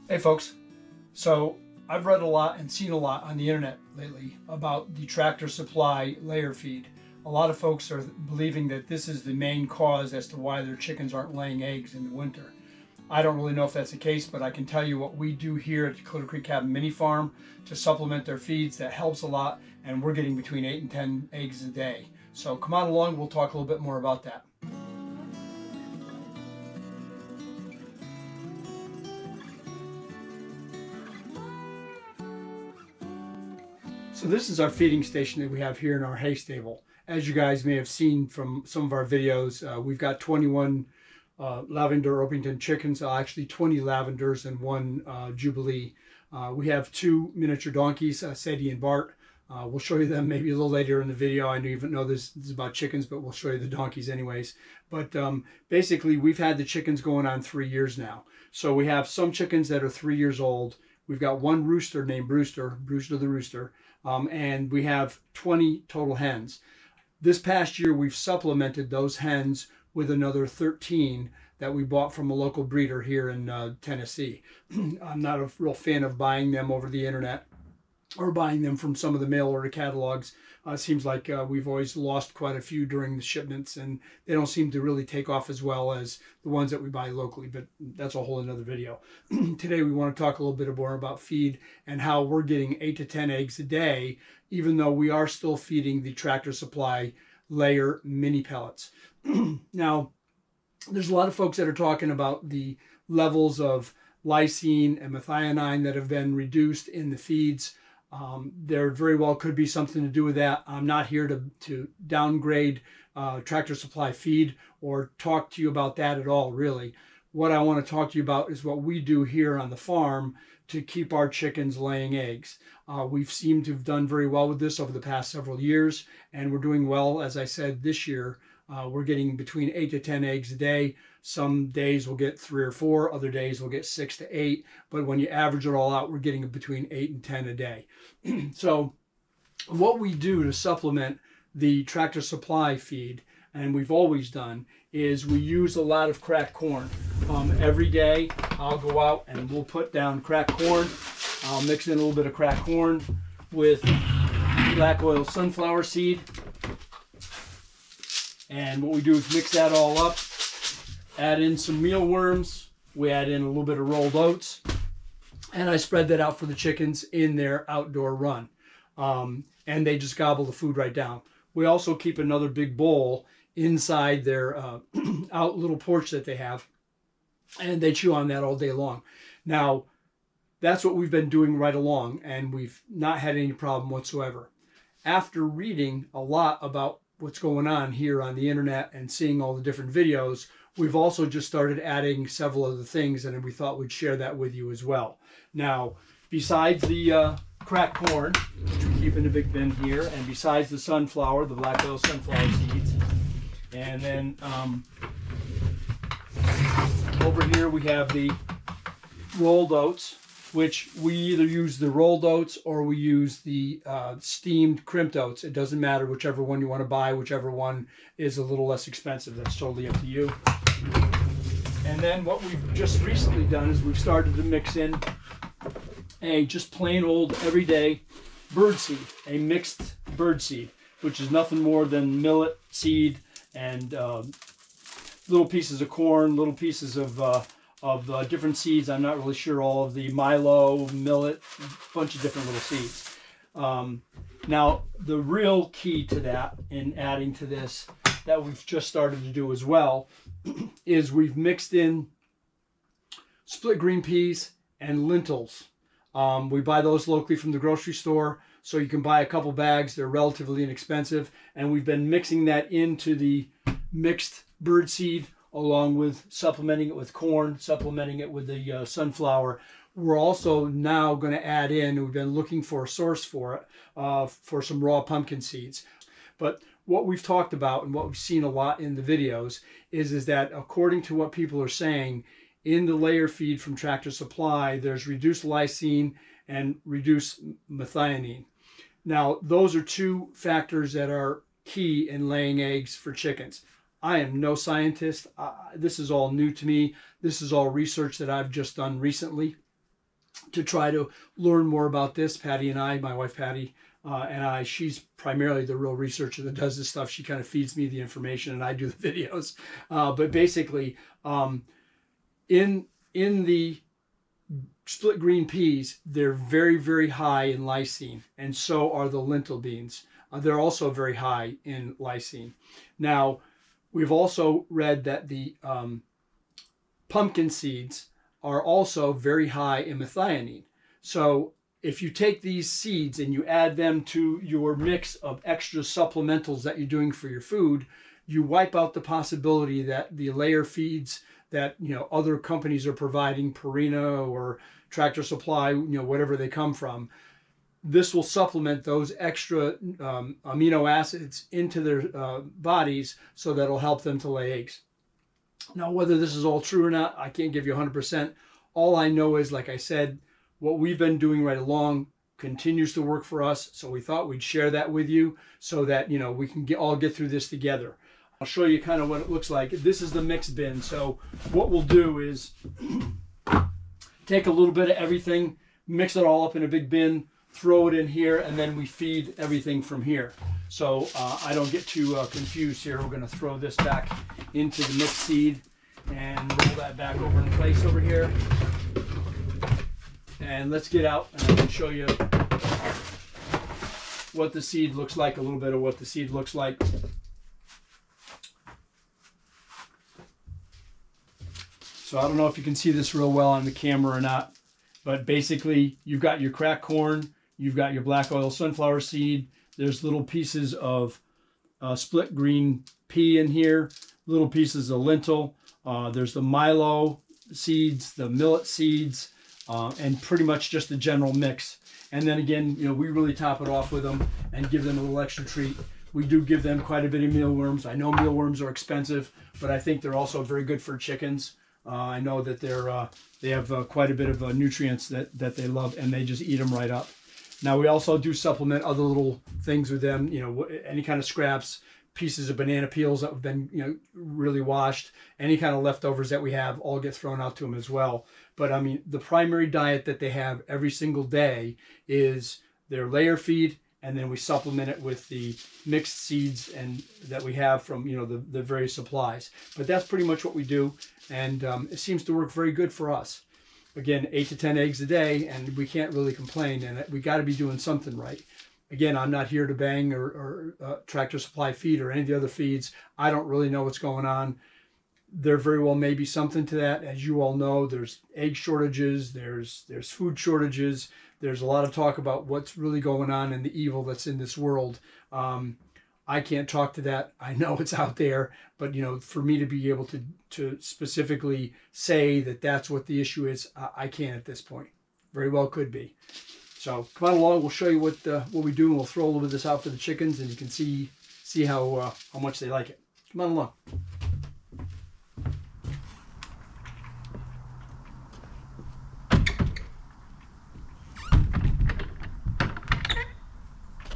Hey folks, so I've read a lot and seen a lot on the internet lately about the Tractor Supply layer feed. A lot of folks are believing that this is the main cause as to why their chickens aren't laying eggs in the winter. I don't really know if that's the case, but I can tell you what we do here at the Dakota Creek Cabin Mini Farm to supplement their feeds. That helps a lot, and we're getting between 8 and 10 eggs a day. So come on along, we'll talk a little bit more about that. So this is our feeding station that we have here in our hay stable. As you guys may have seen from some of our videos, we've got 21 lavender Orpington chickens, actually 20 lavenders and one Jubilee. We have two miniature donkeys, Sadie and Bart. We'll show you them maybe a little later in the video. I don't even know this is about chickens, but we'll show you the donkeys anyways. But basically, we've had the chickens going on 3 years now. So we have some chickens that are 3 years old. We've got one rooster named Brewster the rooster, and we have 20 total hens. This past year, we've supplemented those hens with another 13 that we bought from a local breeder here in Tennessee. I'm not a real fan of buying them over the internet or buying them from some of the mail order catalogs. It seems like we've always lost quite a few during the shipments, and they don't seem to really take off as well as the ones that we buy locally, but that's a whole another video. Today we want to talk a little bit more about feed and how we're getting 8 to 10 eggs a day, even though we are still feeding the Tractor Supply layer mini pellets. Now, there's a lot of folks that are talking about the levels of lysine and methionine that have been reduced in the feeds. There very well could be something to do with that. I'm not here to downgrade Tractor Supply feed or talk to you about that at all, really. What I want to talk to you about is what we do here on the farm to keep our chickens laying eggs. We've seemed to have done very well with this over the past several years, and we're doing well. As I said, this year, we're getting between 8 to 10 eggs a day. Some days we'll get 3 or 4, other days we'll get 6 to 8. But when you average it all out, we're getting between 8 and 10 a day. So what we do to supplement the Tractor Supply feed, and we've always done, is we use a lot of cracked corn. Every day I'll go out and we'll put down cracked corn. I'll mix in a little bit of cracked corn with black oil sunflower seed. And what we do is mix that all up, add in some mealworms, we add in a little bit of rolled oats, and I spread that out for the chickens in their outdoor run. And they just gobble the food right down. We also keep another big bowl inside their out little porch that they have, and they chew on that all day long. Now, that's what we've been doing right along, and we've not had any problem whatsoever. After reading a lot about what's going on here on the internet and seeing all the different videos, we've also just started adding several other things, and we thought we'd share that with you as well. Now, besides the cracked corn, which we keep in the big bin here, and besides the sunflower, the black oil sunflower seeds, and then over here we have the rolled oats, which we either use the rolled oats or we use the steamed crimped oats. It doesn't matter, whichever one you want to buy, whichever one is a little less expensive. That's totally up to you. And then what we've just recently done is we've started to mix in a just plain old everyday bird seed, a mixed bird seed, which is nothing more than millet seed and little pieces of corn, little pieces of different seeds. I'm not really sure all of the milo, millet, a bunch of different little seeds. Now, the real key to that in adding to this that we've just started to do as well is we've mixed in split green peas and lentils. We buy those locally from the grocery store, so you can buy a couple bags. They're relatively inexpensive, and we've been mixing that into the mixed bird seed along with supplementing it with corn, supplementing it with the sunflower. We're also now going to add in, we've been looking for a source for it, for some raw pumpkin seeds. But what we've talked about and what we've seen a lot in the videos is that according to what people are saying, in the layer feed from Tractor Supply, there's reduced lysine and reduced methionine. Now, those are two factors that are key in laying eggs for chickens. I am no scientist. This is all new to me. This is all research that I've just done recently. to try to learn more about this. Patty and I, my wife Patty, she's primarily the real researcher that does this stuff. She kind of feeds me the information and I do the videos. But basically, in the split green peas, they're very, very high in lysine, and so are the lentil beans. They're also very high in lysine. Now, we've also read that the pumpkin seeds are also very high in methionine. So if you take these seeds and you add them to your mix of extra supplementals that you're doing for your food, you wipe out the possibility that the layer feeds that other companies are providing, Purina or Tractor Supply, whatever they come from, this will supplement those extra amino acids into their bodies, so that'll help them to lay eggs. Now, whether this is all true or not, I can't give you 100%. All I know is, like I said, what we've been doing right along continues to work for us. So we thought we'd share that with you so that, we can all get through this together. I'll show you kind of what it looks like. This is the mix bin. So what we'll do is take a little bit of everything, mix it all up in a big bin, throw it in here, and then we feed everything from here. So I don't get too confused here. We're going to throw this back into the mixed seed and roll that back over in place over here. And let's get out and I can show you what the seed looks like, a little bit of what the seed looks like. So I don't know if you can see this real well on the camera or not, but basically you've got your cracked corn, you've got your black oil sunflower seed, there's little pieces of split green pea in here, little pieces of lentil, there's the milo seeds, the millet seeds, and pretty much just the general mix. And then again, we really top it off with them and give them a little extra treat. We do give them quite a bit of mealworms. I know mealworms are expensive, but I think they're also very good for chickens. I know that they have quite a bit of nutrients that they love, and they just eat them right up. Now, we also do supplement other little things with them, any kind of scraps, pieces of banana peels that have been, really washed, any kind of leftovers that we have all get thrown out to them as well. But I mean, the primary diet that they have every single day is their layer feed, and then we supplement it with the mixed seeds and that we have from, the various supplies. But that's pretty much what we do, and it seems to work very good for us. Again, 8 to 10 eggs a day, and we can't really complain, and we got to be doing something right. Again, I'm not here to bang or Tractor Supply feed or any of the other feeds. I don't really know what's going on. There very well may be something to that. As you all know, there's egg shortages, there's food shortages, there's a lot of talk about what's really going on and the evil that's in this world. I can't talk to that. I know it's out there, but for me to be able to specifically say that that's what the issue is, I can't at this point. Very well could be. So come on along. We'll show you what we do, and we'll throw a little bit of this out for the chickens, and you can see how much they like it. Come on along.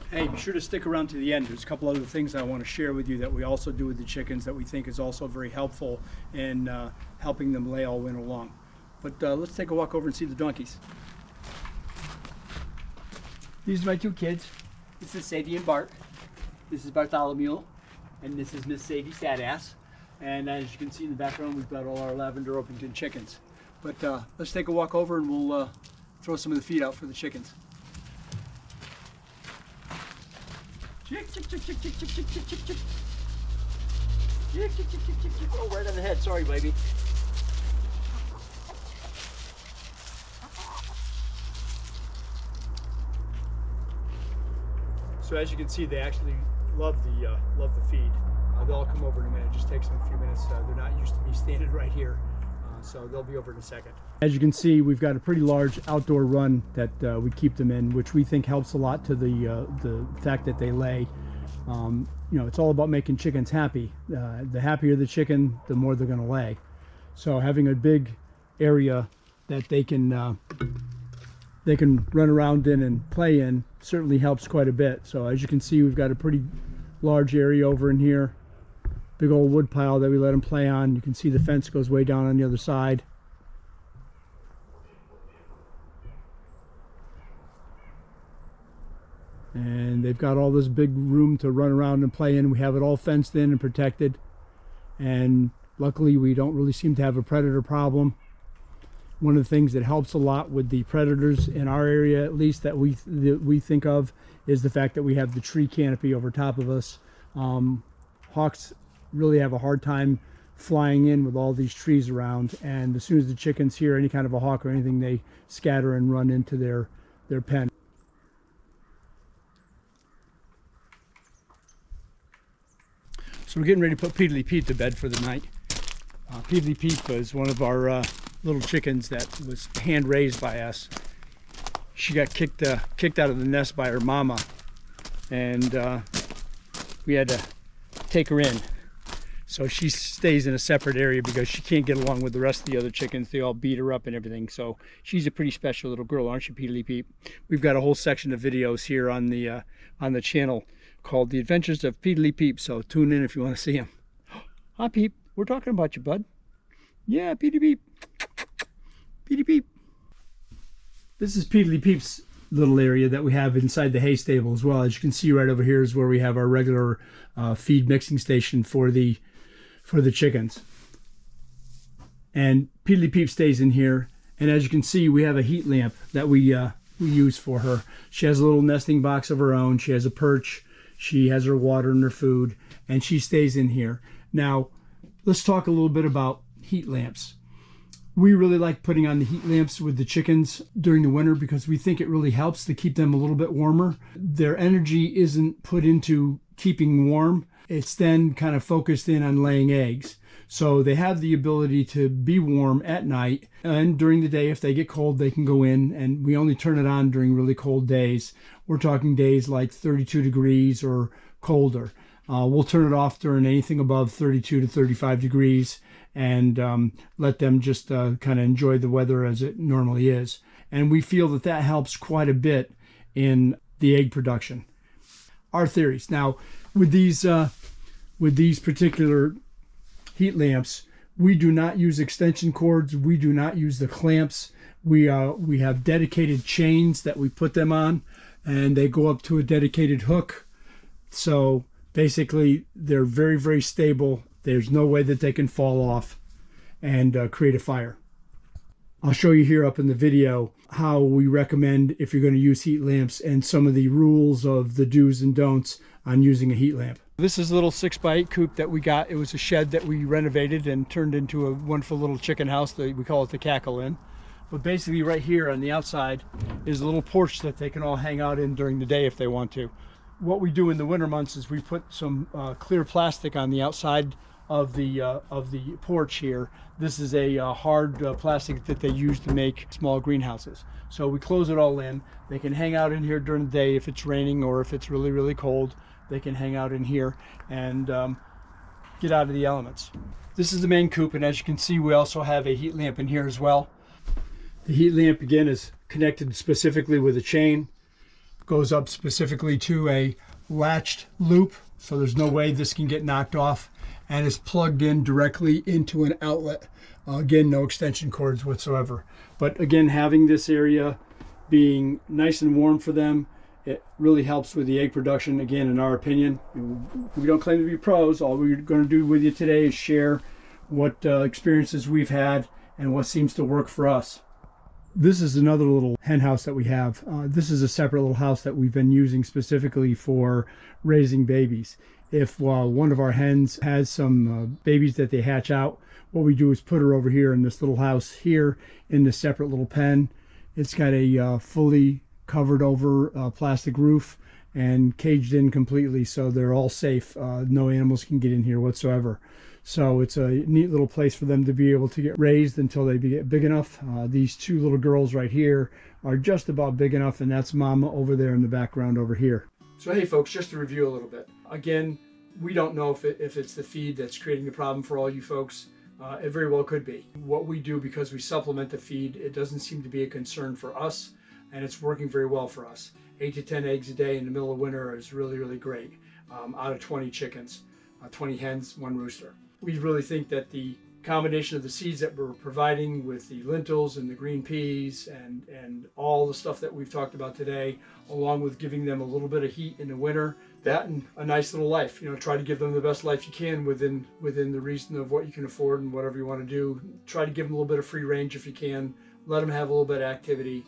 Hey, be sure to stick around to the end. There's a couple other things I want to share with you that we also do with the chickens that we think is also very helpful in helping them lay all winter long. But let's take a walk over and see the donkeys. These are my two kids. This is Sadie and Bart. This is Bartholomew, and this is Miss Sadie Sadass. And as you can see in the background, we've got all our Lavender Orpington chickens. But let's take a walk over and we'll throw some of the feed out for the chickens. Chick, chick, chick, chick, chick, chick, chick, chick, chick, chick. Chick, chick, chick, chick, chick, chick. Oh, right on the head. Sorry, baby. So as you can see, they actually love the feed. They'll all come over in a minute. It just takes them a few minutes. They're not used to me standing right here, so they'll be over in a second. As you can see, we've got a pretty large outdoor run that we keep them in, which we think helps a lot to the fact that they lay. It's all about making chickens happy. The happier the chicken, the more they're going to lay. So having a big area that they can run around in and play in certainly helps quite a bit. So as you can see, we've got a pretty large area over in here. Big old wood pile that we let them play on. You can see the fence goes way down on the other side. And they've got all this big room to run around and play in. We have it all fenced in and protected. And luckily we don't really seem to have a predator problem. One of the things that helps a lot with the predators in our area, at least that we think of, is the fact that we have the tree canopy over top of us. Hawks really have a hard time flying in with all these trees around, and as soon as the chickens hear any kind of a hawk or anything, they scatter and run into their pen. So we're getting ready to put Peedly Pete to bed for the night. Peedly Pete was one of our little chickens that was hand raised by us. She got kicked out of the nest by her mama, and we had to take her in. So she stays in a separate area because she can't get along with the rest of the other chickens. They all beat her up and everything. So she's a pretty special little girl, aren't you, Peedly Pete? We've got a whole section of videos here on the channel called The Adventures of Peedly Peep. So tune in if you want to see him. Hi, Peep. We're talking about you, bud. Yeah, Peedly Peep. Peedly Peep. This is Peedly Peep's little area that we have inside the hay stable as well. As you can see right over here is where we have our regular feed mixing station for the chickens. And Peedly Peep stays in here. And as you can see, we have a heat lamp that we use for her. She has a little nesting box of her own. She has a perch. She has her water and her food, and she stays in here. Now, let's talk a little bit about heat lamps. We really like putting on the heat lamps with the chickens during the winter because we think it really helps to keep them a little bit warmer. Their energy isn't put into keeping warm. It's then kind of focused in on laying eggs. So they have the ability to be warm at night, and during the day, if they get cold, they can go in, and we only turn it on during really cold days. We're talking days like 32 degrees or colder. We'll turn it off during anything above 32 to 35 degrees and let them just kind of enjoy the weather as it normally is. And we feel that that helps quite a bit in the egg production. Our theories. Now, with these particular heat lamps, we do not use extension cords. We do not use the clamps. We have dedicated chains that we put them on, and they go up to a dedicated hook. So basically, they're very, very stable. There's no way that they can fall off and create a fire. I'll show you here up in the video how we recommend if you're going to use heat lamps and some of the rules of the do's and don'ts on using a heat lamp. This is a little 6x8 coop that we got. It was a shed that we renovated and turned into a wonderful little chicken house. We call it the Cackle Inn. But basically right here on the outside is a little porch that they can all hang out in during the day if they want to. What we do in the winter months is we put some clear plastic on the outside of the porch here. This is a hard plastic that they use to make small greenhouses. So we close it all in. They can hang out in here during the day if it's raining or if it's really, really cold. They can hang out in here and get out of the elements. This is the main coop, and as you can see, we also have a heat lamp in here as well. The heat lamp again is connected specifically with a chain. Goes up specifically to a latched loop, so there's no way this can get knocked off, and is plugged in directly into an outlet. Again, no extension cords whatsoever. But again, having this area being nice and warm for them, it really helps with the egg production. Again, in our opinion, we don't claim to be pros. All we're going to do with you today is share what experiences we've had and what seems to work for us. This is another little hen house that we have. This is a separate little house that we've been using specifically for raising babies. If one of our hens has some babies that they hatch out, what we do is put her over here in this little house here in this separate little pen. It's got a fully covered over plastic roof and caged in completely, so they're all safe. No animals can get in here whatsoever. So it's a neat little place for them to be able to get raised until they get big enough. These two little girls right here are just about big enough, and that's Mama over there in the background over here. So hey folks, just to review a little bit. Again, we don't know if it's the feed that's creating the problem for all you folks. It very well could be. What we do, because we supplement the feed, it doesn't seem to be a concern for us, and it's working very well for us. 8 to 10 eggs a day in the middle of winter is really, really great. Out of 20 chickens, 20 hens, 1 rooster. We really think that the combination of the seeds that we're providing with the lentils and the green peas and all the stuff that we've talked about today, along with giving them a little bit of heat in the winter, that and a nice little life. You know, try to give them the best life you can within the reason of what you can afford and whatever you want to do. Try to give them a little bit of free range if you can. Let them have a little bit of activity.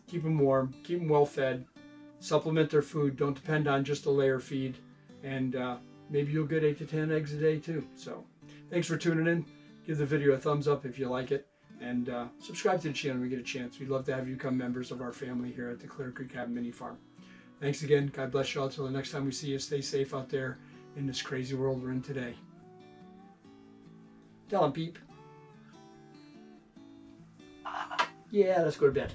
Keep them warm. Keep them well fed. Supplement their food. Don't depend on just a layer feed. And maybe you'll get 8 to 10 eggs a day too. So thanks for tuning in. Give the video a thumbs up if you like it. And subscribe to the channel when we get a chance. We'd love to have you become members of our family here at the Clear Creek Cabin Mini Farm. Thanks again. God bless you all. Until the next time we see you, stay safe out there in this crazy world we're in today. Tell him, Peep. Yeah, let's go to bed.